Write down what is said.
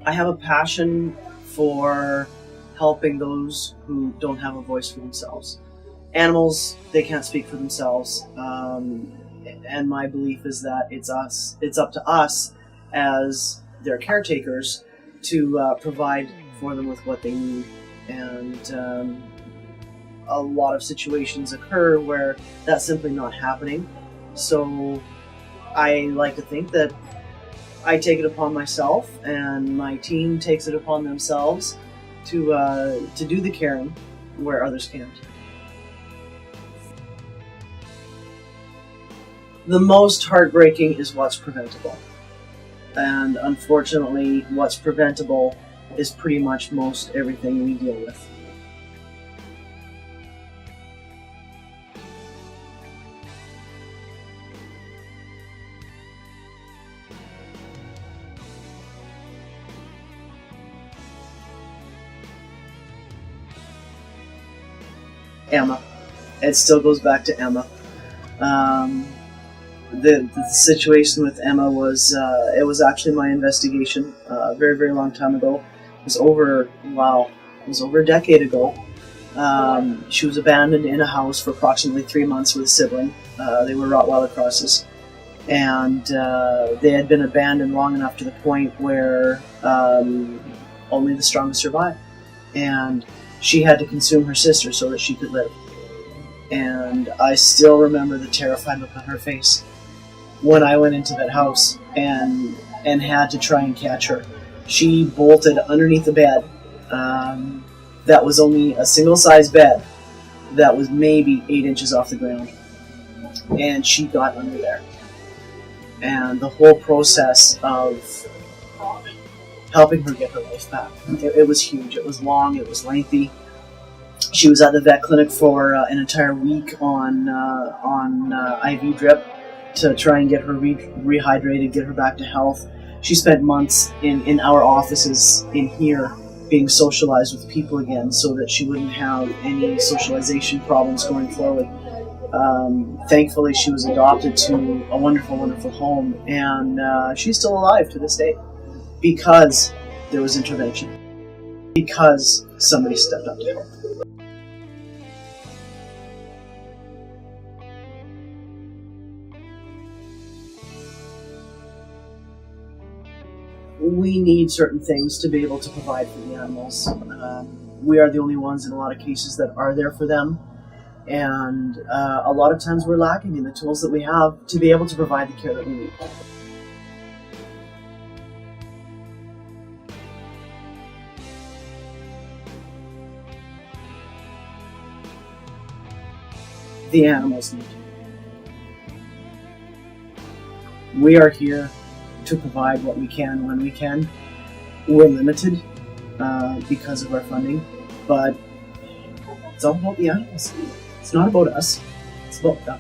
I have a passion for helping those who don't have a voice for themselves. Animals, they can't speak for themselves, and my belief is that it's up to us as their caretakers to provide for them with what they need. And a lot of situations occur where that's simply not happening. So I like to think that I take it upon myself, and my team takes it upon themselves to do the caring where others can't. The most heartbreaking is what's preventable, and unfortunately, what's preventable is pretty much most everything we deal with. Emma. It still goes back to Emma. Um, the situation with Emma was it was actually my investigation a very long time ago. It was over a decade ago. She was abandoned in a house for approximately 3 months with a sibling. They were Rottweiler crosses, and they had been abandoned long enough to the point where only the strongest survived, and she had to consume her sister so that she could live. And I still remember the terrified look on her face when I went into that house and had to try and catch her. She bolted underneath the bed. That was only a single-size bed that was maybe 8 inches off the ground, and she got under there. And the whole process of helping her get her life back, it was huge. It was long. It was lengthy. She was at the vet clinic for an entire week on IV drip to try and get her rehydrated, get her back to health. She spent months in our offices in here being socialized with people again so that she wouldn't have any socialization problems going forward. Thankfully, she was adopted to a wonderful home, and she's still alive to this day because there was intervention, because somebody stepped up to help. We need certain things to be able to provide for the animals. We are the only ones in a lot of cases that are there for them, and a lot of times we're lacking in the tools that we have to be able to provide the care that we need. The animals need. We are here to provide what we can when we can. We're limited because of our funding, but it's all about the animals. It's not about us. It's about them.